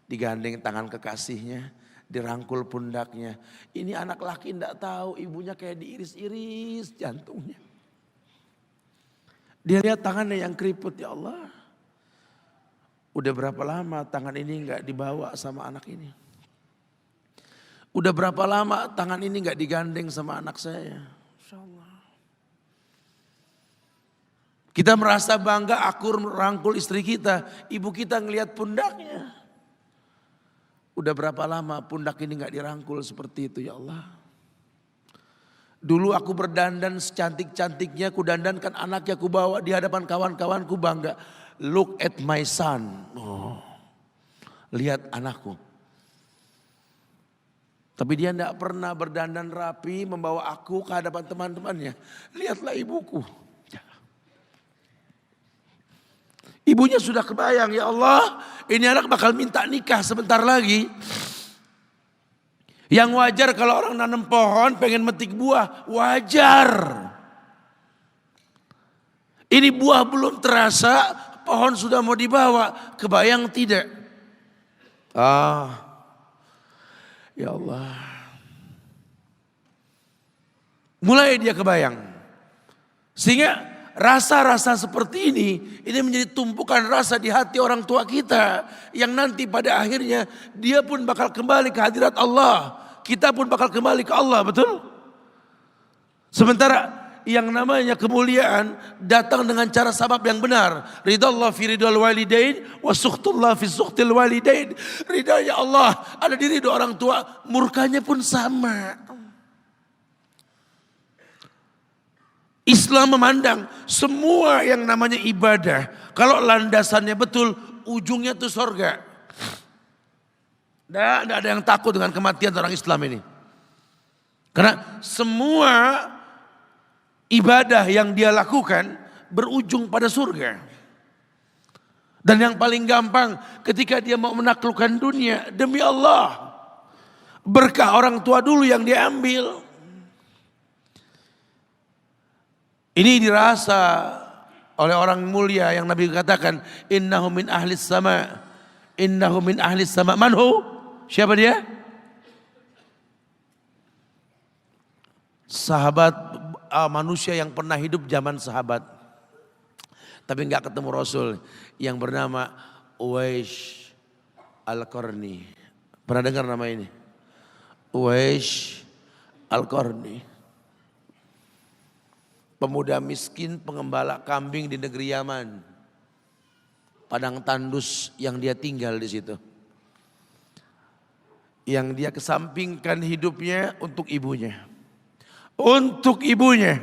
Digandeng tangan kekasihnya, dirangkul pundaknya. Ini anak laki tidak tahu ibunya kayak diiris-iris jantungnya. Dia lihat tangannya yang keriput, ya Allah. Udah berapa lama tangan ini nggak dibawa sama anak ini? Udah berapa lama tangan ini nggak digandeng sama anak saya? Insya Allah. Kita merasa bangga akur merangkul istri kita, ibu kita ngelihat pundaknya. Udah berapa lama pundak ini nggak dirangkul seperti itu, ya Allah. Dulu aku berdandan secantik-cantiknya, ku dandankan anaknya, ku bawa di hadapan kawan-kawanku bangga. Look at my son. Oh, lihat anakku. Tapi dia tidak pernah berdandan rapi membawa aku ke hadapan teman-temannya. Lihatlah ibuku. Ibunya sudah kebayang, ya Allah, ini anak bakal minta nikah sebentar lagi. Yang wajar kalau orang nanam pohon pengen metik buah, wajar. Ini buah belum terasa, pohon sudah mau dibawa, kebayang tidak? Ya Allah. Mulai dia kebayang. Sehingga rasa-rasa seperti ini menjadi tumpukan rasa di hati orang tua kita. Yang nanti pada akhirnya dia pun bakal kembali ke hadirat Allah. Kita pun bakal kembali ke Allah, betul? Sementara yang namanya kemuliaan datang dengan cara sabab yang benar. Ridallah fi ridal walidain wa sukhtullah fi sukhtil walidain. Ridanya Allah ada di ridho orang tua, murkanya pun sama. Islam memandang semua yang namanya ibadah, kalau landasannya betul, ujungnya itu surga. Tidak ada yang takut dengan kematian orang Islam ini. Karena semua ibadah yang dia lakukan berujung pada surga. Dan yang paling gampang ketika dia mau menaklukkan dunia, demi Allah, berkah orang tua dulu yang dia ambil. Ini dirasa oleh orang mulia yang Nabi katakan, innahu min ahlis sama. Innahu min ahlis sama. Manhu? Siapa dia? Sahabat manusia yang pernah hidup zaman sahabat. Tapi enggak ketemu Rasul. Yang bernama Uwais Al-Qarni. Pernah dengar nama ini? Uwais Al-Qarni. Pemuda miskin pengembala kambing di negeri Yaman. Padang tandus yang dia tinggal di situ. Yang dia kesampingkan hidupnya untuk ibunya. Untuk ibunya.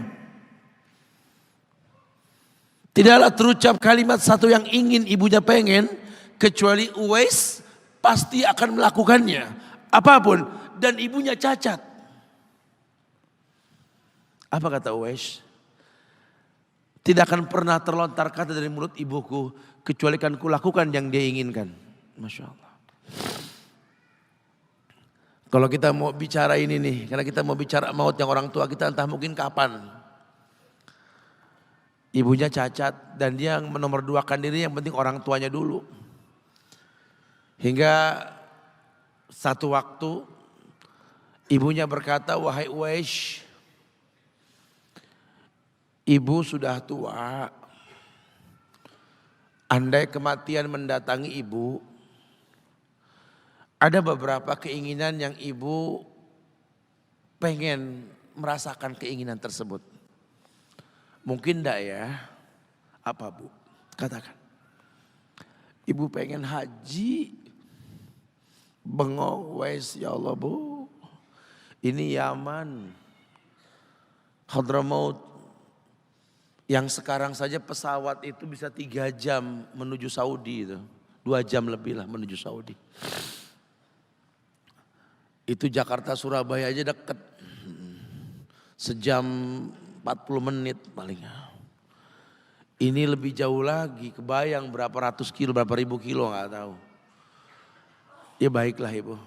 Tidaklah terucap kalimat satu yang ingin ibunya pengen. Kecuali Uwais pasti akan melakukannya. Apapun. Dan ibunya cacat. Apa kata Uwais? Tidak akan pernah terlontar kata dari mulut ibuku kecuali kan kulakukan yang dia inginkan. Masya Allah. Kalau kita mau bicara ini nih, karena kita mau bicara maut yang orang tua kita entah mungkin kapan. Ibunya cacat dan dia menomorduakan diri, yang penting orang tuanya dulu. Hingga satu waktu ibunya berkata, wahai Uwais, ibu sudah tua. Andai kematian mendatangi ibu, ada beberapa keinginan yang ibu pengen merasakan keinginan tersebut. Mungkin enggak ya? Apa bu? Katakan. Ibu pengen haji. Bengong, wais, ya Allah bu. Ini Yaman. Hadramaut. Yang sekarang saja pesawat itu bisa 3 jam menuju Saudi itu. 2 jam lebih lah menuju Saudi. Itu Jakarta Surabaya aja deket. Sejam 40 menit paling. Ini lebih jauh lagi, kebayang berapa ratus kilo, berapa ribu kilo gak tahu. Ya baiklah ibu.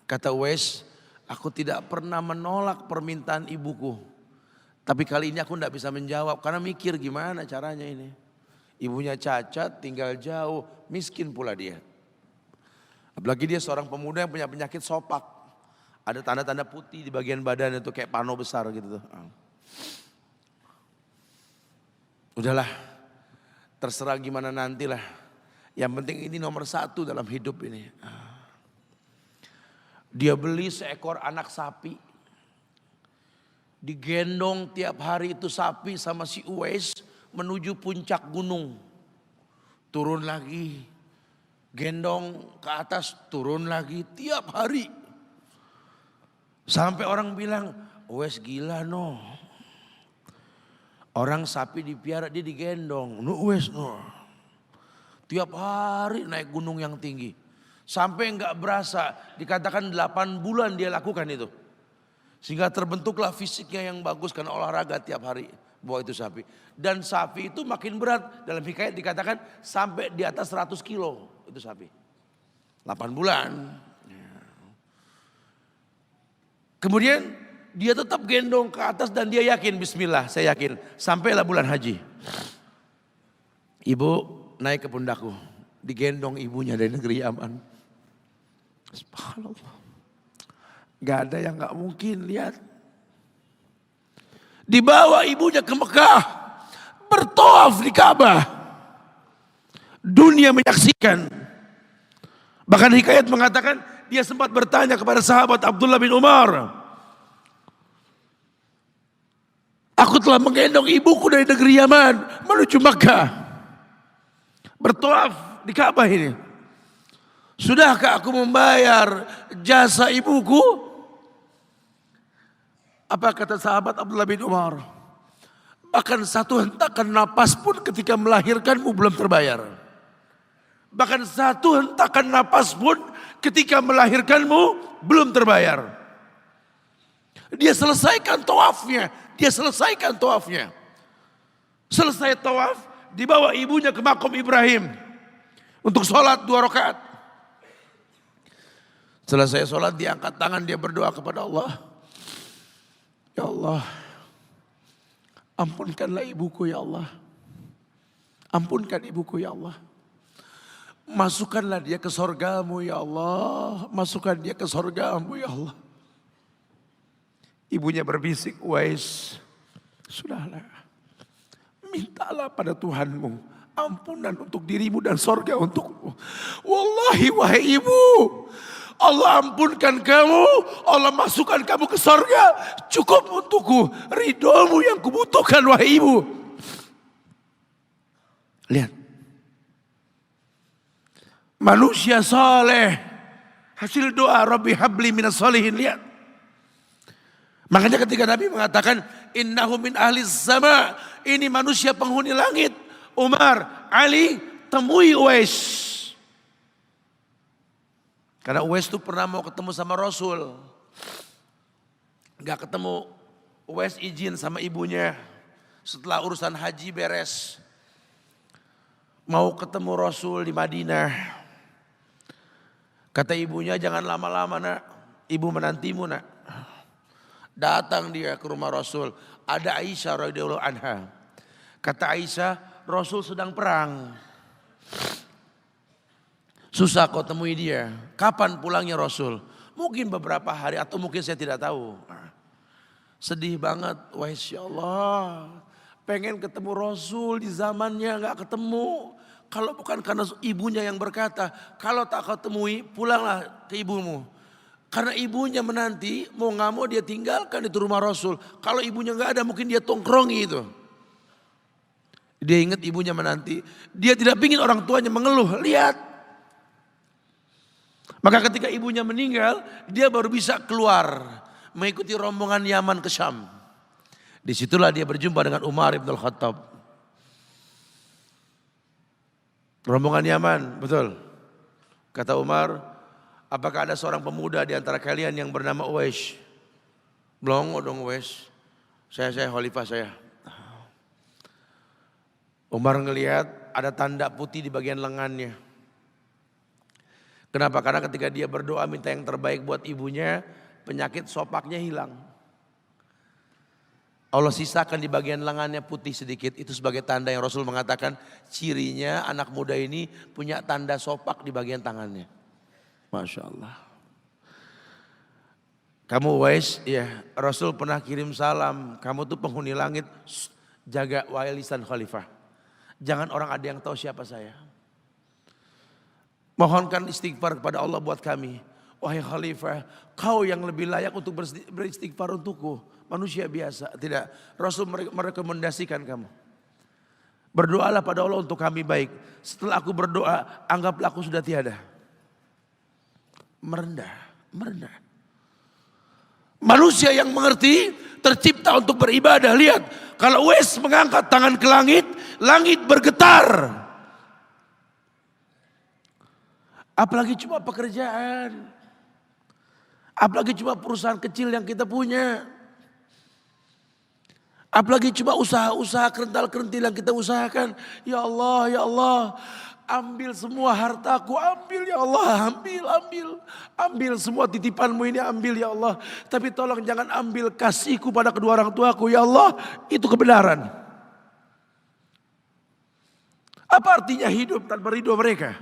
Kata Uwais, aku tidak pernah menolak permintaan ibuku. Tapi kali ini aku tidak bisa menjawab karena mikir gimana caranya ini. Ibunya cacat, tinggal jauh, miskin pula dia. Apalagi dia seorang pemuda yang punya penyakit sopak. Ada tanda-tanda putih di bagian badan itu kayak pano besar gitu tuh. Udahlah, terserah gimana nantilah. Yang penting ini nomor satu dalam hidup ini. Dia beli seekor anak sapi. Digendong tiap hari itu sapi sama si Uwais menuju puncak gunung. Turun lagi. Gendong ke atas, turun lagi tiap hari. Sampai orang bilang, Uwais gila no. Orang sapi dipiara, dia digendong. No Uwais no. Tiap hari naik gunung yang tinggi. Sampai enggak berasa, dikatakan 8 bulan dia lakukan itu. Sehingga terbentuklah fisiknya yang bagus karena olahraga tiap hari bawa itu sapi. Dan sapi itu makin berat, dalam hikayat dikatakan sampai di atas 100 kilo itu sapi. 8 bulan. Kemudian dia tetap gendong ke atas dan dia yakin, bismillah saya yakin. Sampailah bulan haji. Ibu naik ke pundakku, digendong ibunya dari negeri Yaman. Subhanallah. Gak ada yang gak mungkin, lihat. Dibawa ibunya ke Mekah, bertawaf di Ka'bah. Dunia menyaksikan. Bahkan hikayat mengatakan dia sempat bertanya kepada sahabat Abdullah bin Umar. Aku telah menggendong ibuku dari negeri Yaman menuju Mekah. Bertawaf di Ka'bah ini. Sudahkah aku membayar jasa ibuku? Apa kata sahabat Abdullah bin Umar? Bahkan satu hentakan napas pun ketika melahirkanmu belum terbayar. Bahkan satu hentakan napas pun ketika melahirkanmu belum terbayar. Dia selesaikan tawafnya. Selesai tawaf, dibawa ibunya ke makom Ibrahim untuk sholat 2 rakaat. Selesai sholat, diangkat tangan, dia berdoa kepada Allah. Ya Allah, ampunkanlah ibuku ya Allah. Ampunkan ibuku ya Allah. Masukkanlah dia ke sorgamu ya Allah. Masukkan dia ke sorgamu ya Allah. Ibunya berbisik, Uwais, sudahlah. Mintalah pada Tuhanmu ampunan untuk dirimu dan sorga untukmu. Wallahi wahai ibu, Allah ampunkan kamu, Allah masukkan kamu ke sorga, cukup untukku. Ridhomu yang kubutuhkan wahai ibu. Lihat. Manusia saleh, hasil doa Rabbi habli minas solihin. Lihat. Makanya ketika Nabi mengatakan innahu min ahli sama, ini manusia penghuni langit. Umar, Ali, temui Uwais. Karena Uwais itu pernah mau ketemu sama Rasul. Gak ketemu, Uwais izin sama ibunya. Setelah urusan haji beres, mau ketemu Rasul di Madinah. Kata ibunya, jangan lama-lama nak, ibu menantimu nak. Datang dia ke rumah Rasul. Ada Aisyah radhiyallahu anha. Kata Aisyah, Rasul sedang perang. Susah kau temui dia. Kapan pulangnya Rasul? Mungkin beberapa hari atau mungkin saya tidak tahu. Sedih banget. Wah insya Allah. Pengen ketemu Rasul di zamannya gak ketemu. Kalau bukan karena ibunya yang berkata, kalau tak kau temui pulanglah ke ibumu. Karena ibunya menanti, mau gak mau dia tinggalkan itu rumah Rasul. Kalau ibunya gak ada mungkin dia tongkrongi itu. Dia ingat ibunya menanti. Dia tidak ingin orang tuanya mengeluh. Lihat. Maka ketika ibunya meninggal, dia baru bisa keluar. Mengikuti rombongan Yaman ke Syam. Disitulah dia berjumpa dengan Umar ibn al-Khattab. Rombongan Yaman, betul. Kata Umar, apakah ada seorang pemuda di antara kalian yang bernama Uwais? Belum dong Uwais. Saya khalifah saya. Umar ngelihat ada tanda putih di bagian lengannya. Kenapa? Karena ketika dia berdoa minta yang terbaik buat ibunya, penyakit sopaknya hilang. Allah sisakan di bagian lengannya putih sedikit. Itu sebagai tanda yang Rasul mengatakan cirinya anak muda ini punya tanda sopak di bagian tangannya. Masya Allah. Kamu Uwais, ya Rasul pernah kirim salam. Kamu tuh penghuni langit, jaga wahai lisan khalifah. Jangan orang ada yang tahu siapa saya. Mohonkan istighfar kepada Allah buat kami. Wahai khalifah, kau yang lebih layak untuk beristighfar untukku. Manusia biasa, tidak. Rasul merekomendasikan kamu. Berdoalah pada Allah untuk kami baik. Setelah aku berdoa, anggaplah aku sudah tiada. Merendah. Manusia yang mengerti tercipta untuk beribadah. Lihat, kalau Uwais mengangkat tangan ke langit, langit bergetar. Apalagi cuma pekerjaan. Apalagi cuma perusahaan kecil yang kita punya. Apalagi cuma usaha-usaha kerental-kerentil yang kita usahakan. Ya Allah, ambil semua hartaku, ambil ya Allah, ambil semua titipanmu ini, ambil ya Allah. Tapi tolong jangan ambil kasihku pada kedua orang tuaku, ya Allah, itu kebenaran. Apa artinya hidup tanpa ridho mereka?